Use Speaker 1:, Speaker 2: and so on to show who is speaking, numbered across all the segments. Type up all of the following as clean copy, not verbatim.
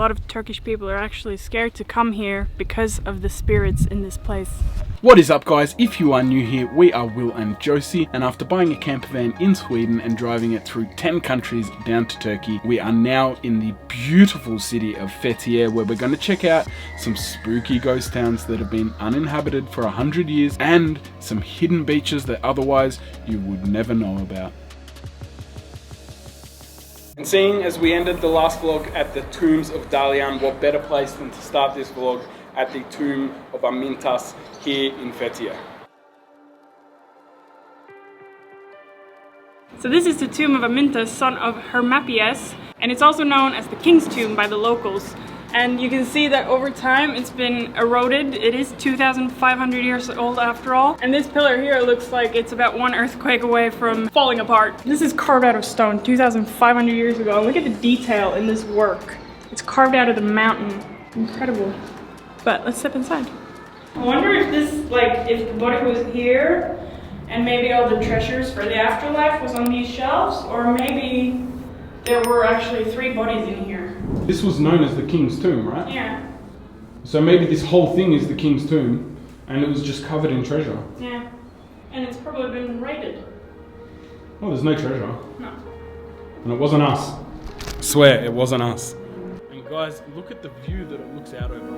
Speaker 1: lot of Turkish people are actually scared to come here because of the spirits in this place.
Speaker 2: What is up, guys? If you are new here, we are Will and Josie, and after buying a camper van in Sweden and driving it through 10 countries down to Turkey, we are now in the beautiful city of Fethiye, where we're going to check out some spooky ghost towns that have been uninhabited for 100 years and some hidden beaches that otherwise you would never know about. And seeing as we ended the last vlog at the tombs of Dalyan, what better place than to start this vlog at the tomb of Amintas here in Fethiye.
Speaker 1: So this is the tomb of Amintas, son of Hermapies, and it's also known as the King's Tomb by the locals. And you can see that over time it's been eroded. It is 2,500 years old after all. And this pillar here looks like it's about one earthquake away from falling apart. This is carved out of stone 2,500 years ago. Look at the detail in this work. It's carved out of the mountain. Incredible. But let's step inside. I wonder if this, if the body was here and maybe all the treasures for the afterlife was on these shelves, or maybe there were actually 3 bodies in here.
Speaker 2: This was known as the King's Tomb, right?
Speaker 1: Yeah.
Speaker 2: So maybe this whole thing is the King's Tomb and it was just covered in treasure.
Speaker 1: Yeah. And it's probably been raided.
Speaker 2: Oh, there's no treasure.
Speaker 1: No.
Speaker 2: And it wasn't us. I swear, it wasn't us. And guys, look at the view that it looks out over.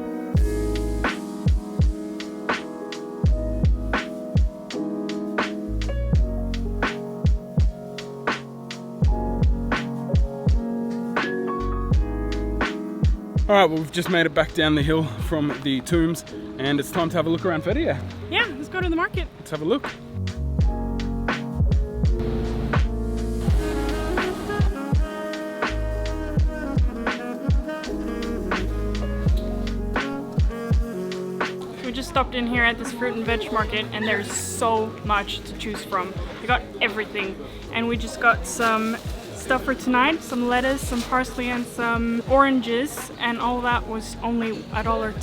Speaker 2: Alright, well, we've just made it back down the hill from the tombs and it's time to have a look around Fethiye.
Speaker 1: Yeah, let's go to the market.
Speaker 2: Let's have a look.
Speaker 1: We just stopped in here at this fruit and veg market and there's so much to choose from. We got everything, and we just got some stuff for tonight, some lettuce, some parsley and some oranges, and all that was only $1.10.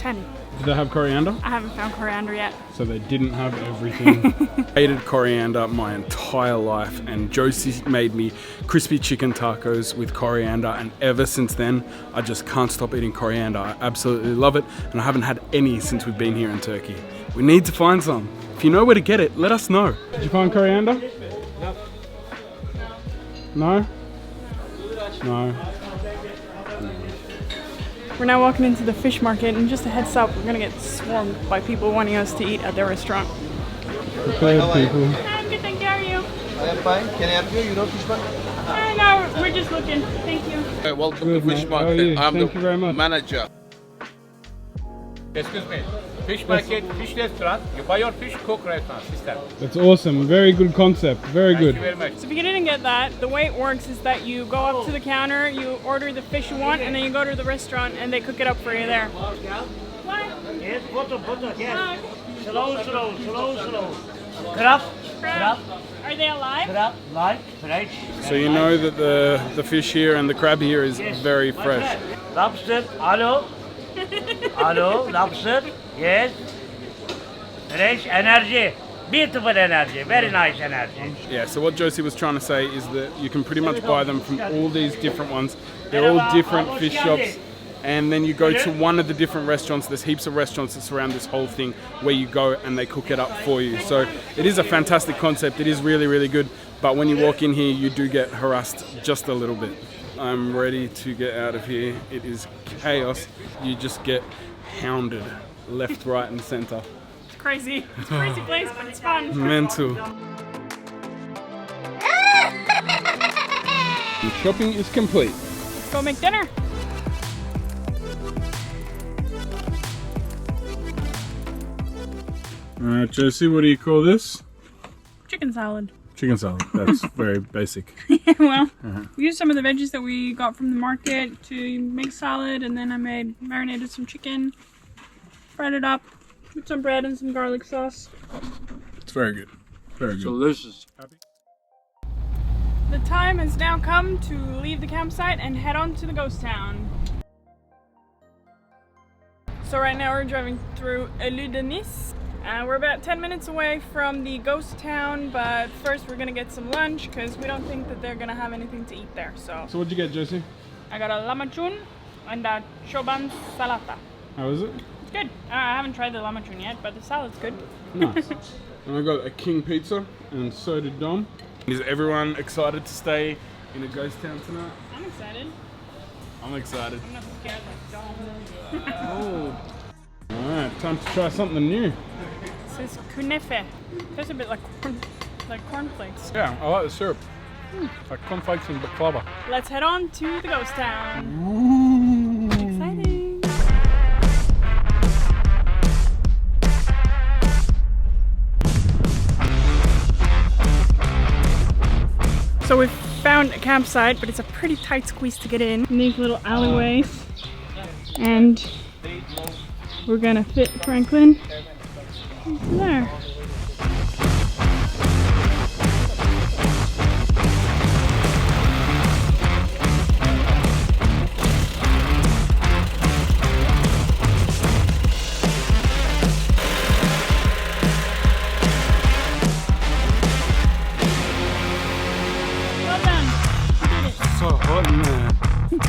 Speaker 2: Did they have coriander?
Speaker 1: I haven't found coriander yet.
Speaker 2: So they didn't have everything. I hated coriander my entire life, and Josie made me crispy chicken tacos with coriander, and ever since then I just can't stop eating coriander. I absolutely love it, and I haven't had any since we've been here in Turkey. We need to find some. If you know where to get it, let us know. Did you find coriander? No? No.
Speaker 1: We're now walking into the fish market, and just a heads up, we're gonna get swarmed by people wanting us to eat at their restaurant.
Speaker 2: Prepared people.
Speaker 1: I'm good, thank you. How are you?
Speaker 3: I am fine. Can I help you? You know fish market?
Speaker 1: No, we're just looking. Thank you.
Speaker 4: Welcome
Speaker 2: Good,
Speaker 4: to Fish
Speaker 2: mate. How are
Speaker 4: Market.
Speaker 2: you?
Speaker 4: I'm
Speaker 2: Thank
Speaker 4: the
Speaker 2: you very much.
Speaker 4: manager.
Speaker 5: Excuse me. Fish market, fish restaurant. You buy your fish, cook restaurant system.
Speaker 2: That's awesome. Very good concept. Very good.
Speaker 5: Thank you very much.
Speaker 1: So if you didn't get that, the way it works is that you go up to the counter, you order the fish you want, and then you go to the restaurant and they cook it up for you there. What?
Speaker 6: Yes, butter, yes. Slow. Crab.
Speaker 1: Are they alive?
Speaker 6: Crab, light, fresh.
Speaker 2: So you know that the fish here and the crab here is very fresh.
Speaker 6: Lobster, hello, lobster, yes. Fresh energy, beautiful energy, very nice energy.
Speaker 2: Yeah, so what Josie was trying to say is that you can pretty much buy them from all these different ones. They're all different fish shops. And then you go to one of the different restaurants. There's heaps of restaurants that surround this whole thing where you go and they cook it up for you. So it is a fantastic concept. It is really, really good. But when you walk in here, you do get harassed just a little bit. I'm ready to get out of here. It is chaos. You just get hounded left, right and center.
Speaker 1: It's crazy. It's a crazy place, but it's fun.
Speaker 2: Mental. The shopping is complete.
Speaker 1: Let's go make dinner.
Speaker 2: Alright, Josie, what do you call this?
Speaker 1: Chicken salad.
Speaker 2: Chicken salad. That's very basic.
Speaker 1: Well, we used some of the veggies that we got from the market to make salad, and then I marinated some chicken, fried it up with some bread and some garlic sauce.
Speaker 2: It's very good. Very good.
Speaker 4: Delicious.
Speaker 1: The time has now come to leave the campsite and head on to the ghost town. So right now we're driving through Nice. We're about 10 minutes away from the ghost town, but first we're gonna get some lunch because we don't think that they're gonna have anything to eat there. So
Speaker 2: what'd you get, Josie?
Speaker 1: I got a lamachun, and choban salata.
Speaker 2: How is it?
Speaker 1: It's good. I haven't tried the lamachun yet, but the salad's good.
Speaker 2: Nice. And I got a king pizza, and so did Dom. Is everyone excited to stay in a ghost town tonight?
Speaker 1: I'm excited.
Speaker 2: I'm excited.
Speaker 1: I'm not scared like Dom.
Speaker 2: Oh. Alright, time to try something new.
Speaker 1: It says kunefe. Tastes a bit like cornflakes.
Speaker 2: Yeah, I like the syrup. Like cornflakes and baklava.
Speaker 1: Let's head on to the ghost town.
Speaker 2: Ooh.
Speaker 1: Exciting. So we've found a campsite, but it's a pretty tight squeeze to get in these little alleyways. And we're gonna fit Franklin into there.
Speaker 2: So hot in there. You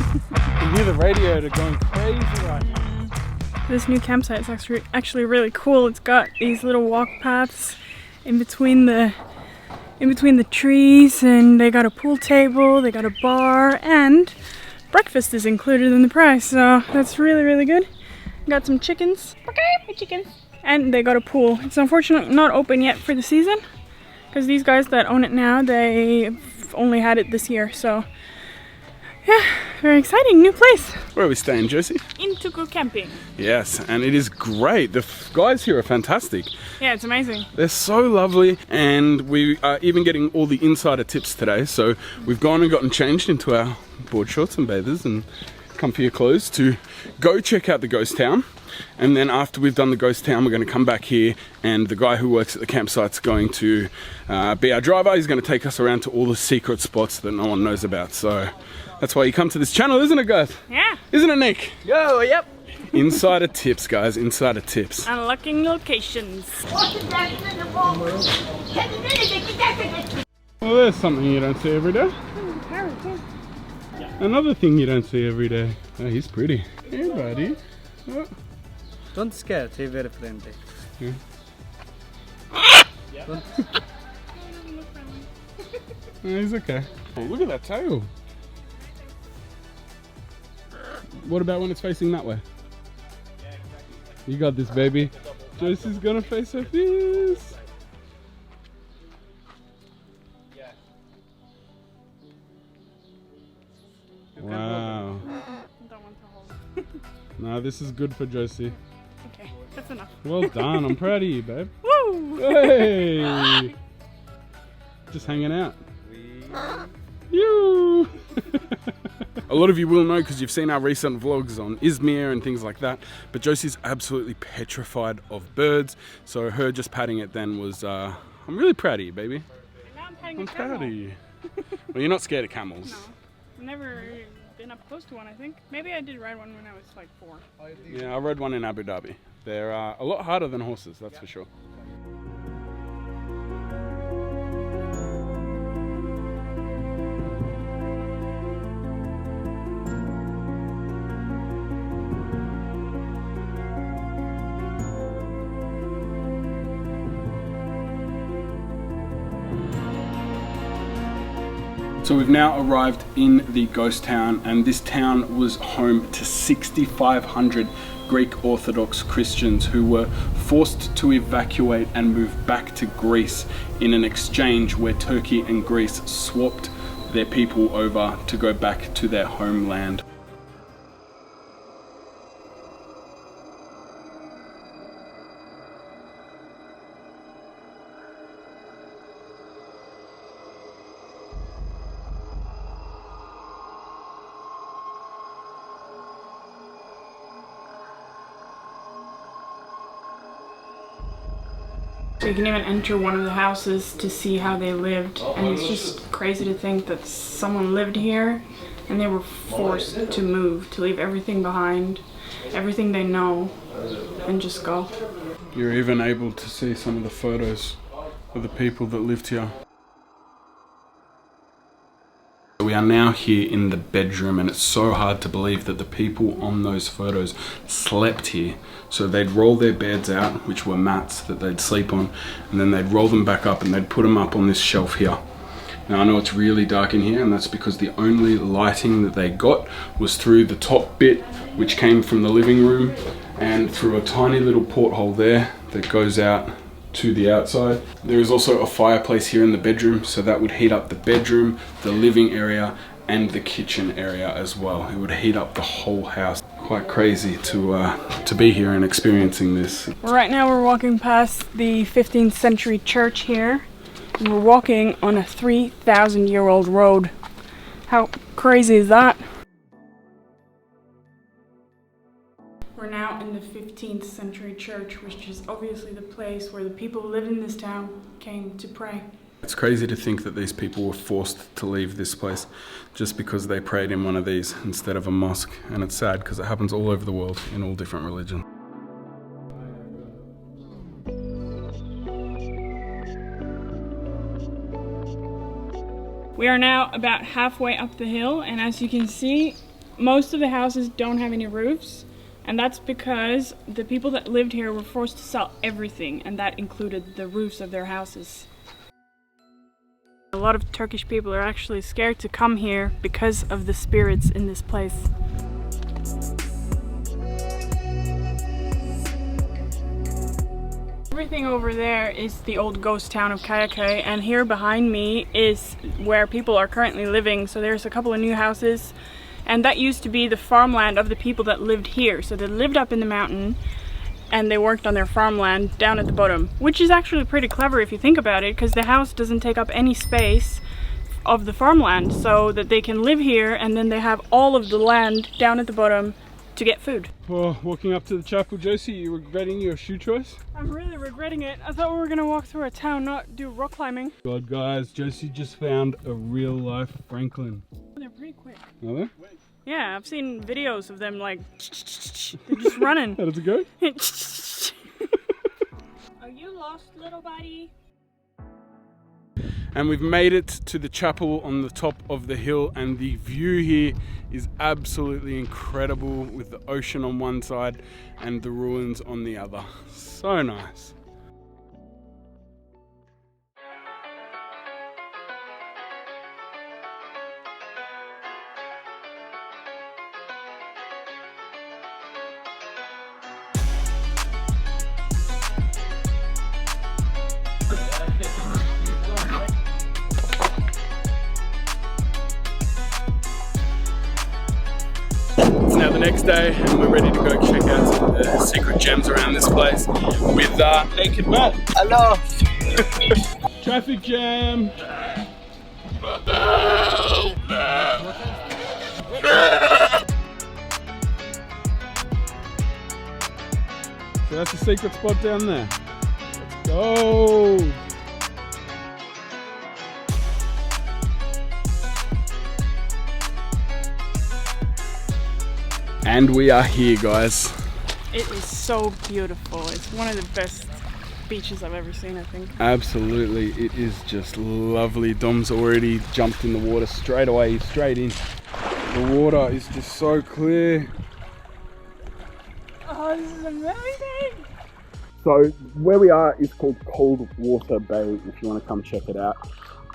Speaker 2: can hear the radiator going crazy right now.
Speaker 1: This new campsite is actually really cool. It's got these little walk paths in between the trees, and they got a pool table, they got a bar, and breakfast is included in the price. So that's really, really good. Got some chickens. Okay, my chickens. And they got a pool. It's unfortunately not open yet for the season because these guys that own it now, they've only had it this year. So yeah, very exciting new place.
Speaker 2: Where are we staying, Josie?
Speaker 1: In Tuku camping.
Speaker 2: Yes, and it is great. The guys here are fantastic.
Speaker 1: Yeah, it's amazing.
Speaker 2: They're so lovely, and we are even getting all the insider tips today. So we've gone and gotten changed into our board shorts and bathers and comfier clothes to go check out the ghost town. And then after we've done the ghost town, we're going to come back here, and the guy who works at the campsite's going to be our driver. He's going to take us around to all the secret spots that no one knows about. So that's why you come to this channel, isn't it, guys?
Speaker 1: Yeah.
Speaker 2: Isn't it, Nick?
Speaker 3: Yo, yep.
Speaker 2: Insider tips, guys. Insider tips.
Speaker 1: Unlocking locations.
Speaker 2: Well, there's something you don't see every day. Another thing you don't see every day. Oh, he's pretty. Hey, buddy. Oh.
Speaker 3: Don't scare, they're very friendly.
Speaker 2: Yeah.
Speaker 3: Don't...
Speaker 2: Oh, he's okay. Oh, look at that tail. What about when it's facing that way? You got this, baby. Josie's gonna face her face. Wow.
Speaker 1: Don't want to hold.
Speaker 2: No, this is good for Josie.
Speaker 1: Okay, that's enough.
Speaker 2: Well done. I'm proud of you, babe.
Speaker 1: Woo!
Speaker 2: Hey! Just hanging out. You. A lot of you will know because you've seen our recent vlogs on Izmir and things like that, but Josie's absolutely petrified of birds, so her just patting it then was, I'm really proud of you, baby.
Speaker 1: Now I'm patting
Speaker 2: I'm
Speaker 1: a camel.
Speaker 2: proud of you. Well, you're not scared of camels.
Speaker 1: No, I've never been up close to one, I think. Maybe I did ride one when I was like 4.
Speaker 2: Yeah, I rode one in Abu Dhabi. They're a lot harder than horses, that's for sure. So we've now arrived in the ghost town, and this town was home to 6,500 Greek Orthodox Christians who were forced to evacuate and move back to Greece in an exchange where Turkey and Greece swapped their people over to go back to their homeland.
Speaker 1: So you can even enter one of the houses to see how they lived, and it's just crazy to think that someone lived here and they were forced to move, to leave everything behind, everything they know, and just go.
Speaker 2: You're even able to see some of the photos of the people that lived here. We we are now here in the bedroom, and it's so hard to believe that the people on those photos slept here. So they'd roll their beds out, which were mats that they'd sleep on, and then they'd roll them back up and they'd put them up on this shelf here. Now I know it's really dark in here, and that's because the only lighting that they got was through the top bit, which came from the living room, and through a tiny little porthole there that goes out to the outside. There is also a fireplace here in the bedroom, so that would heat up the bedroom, the living area, and the kitchen area as well. It would heat up the whole house. Quite crazy to be here and experiencing this.
Speaker 1: Right now we're walking past the 15th century church here. And we're walking on a 3,000-year-old road. How crazy is that? We're now in the 15th century church, which is obviously the place where the people who lived in this town came to pray.
Speaker 2: It's crazy to think that these people were forced to leave this place just because they prayed in one of these instead of a mosque. And it's sad because it happens all over the world in all different religions.
Speaker 1: We are now about halfway up the hill, and as you can see, most of the houses don't have any roofs. And that's because the people that lived here were forced to sell everything, and that included the roofs of their houses. A lot of Turkish people are actually scared to come here because of the spirits in this place. Everything over there is the old ghost town of Kayaköy, and here behind me is where people are currently living. So there's a couple of new houses. And that used to be the farmland of the people that lived here. So they lived up in the mountain and they worked on their farmland down at the bottom, which is actually pretty clever if you think about it, because the house doesn't take up any space of the farmland, so that they can live here and then they have all of the land down at the bottom to get food.
Speaker 2: Well, walking up to the chapel, Josie, you regretting your shoe choice?
Speaker 1: I'm really regretting it. I thought we were gonna walk through a town, not do rock climbing.
Speaker 2: God, guys, Josie just found a real life Franklin.
Speaker 1: They're pretty quick.
Speaker 2: Are they?
Speaker 1: Yeah, I've seen videos of them like they're just running.
Speaker 2: How does it go?
Speaker 1: Are you lost, little buddy?
Speaker 2: And we've made it to the chapel on the top of the hill, and the view here is absolutely incredible with the ocean on one side and the ruins on the other. So nice. It's now the next day, and we're ready to go check out some of the secret gems around this place with Naked Matt.
Speaker 4: Hello.
Speaker 2: Traffic jam. So that's a secret spot down there. Let's go. And we are here, guys.
Speaker 1: It is so beautiful. It's one of the best beaches I've ever seen, I think.
Speaker 2: Absolutely, it is just lovely. Dom's already jumped in the water straight away, straight in. The water is just so clear.
Speaker 1: Oh, this is amazing!
Speaker 2: So where we are is called Cold Water Bay, if you want to come check it out.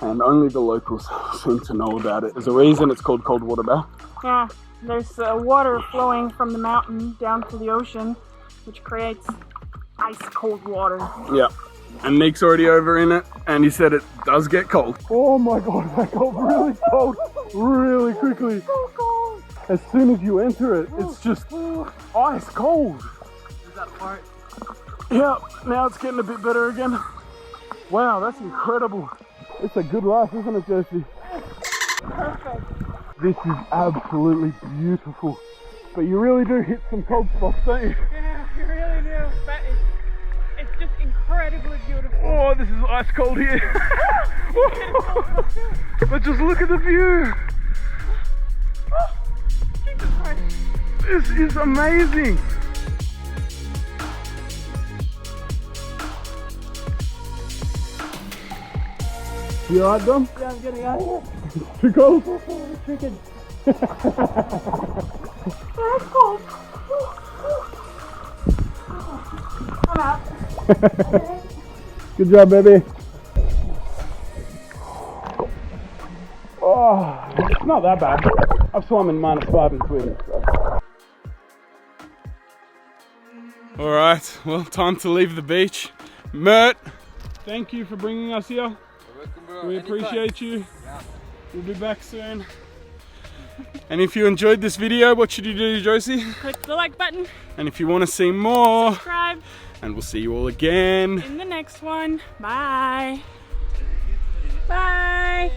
Speaker 2: And only the locals seem to know about it. There's a reason it's called Cold Water Bay.
Speaker 1: Yeah, there's water flowing from the mountain down to the ocean, which creates ice cold water.
Speaker 2: Yeah, and Nick's already over in it, and he said it does get cold. Oh my god, that got really cold, really quickly.
Speaker 1: So cold!
Speaker 2: As soon as you enter it, it's just ice cold.
Speaker 3: Is that part?
Speaker 2: Yeah, now it's getting a bit better again. Wow, that's incredible. It's a good life, isn't it, Josie?
Speaker 1: Perfect.
Speaker 2: This is absolutely beautiful. But you really do hit some cold spots, don't you?
Speaker 1: Yeah, you really do. But it's just incredibly beautiful.
Speaker 2: Oh, this is ice cold here. But just look at the view.
Speaker 1: Jesus Christ.
Speaker 2: This is amazing. You alright, Dom?
Speaker 3: Yeah, I'm getting out of here.
Speaker 2: Too cold?
Speaker 3: Freaking.
Speaker 1: That's cold. I'm out.
Speaker 2: Good job, baby. Oh, it's not that bad. I've swum in -5 in Sweden. Alright, well, time to leave the beach. Mert, thank you for bringing us here. We appreciate you. We'll be back soon. And if you enjoyed this video, what should you do, Josie?
Speaker 1: Click the like button.
Speaker 2: And if you want to see more,
Speaker 1: Subscribe.
Speaker 2: and we'll see you all again
Speaker 1: In the next one. Bye. Bye.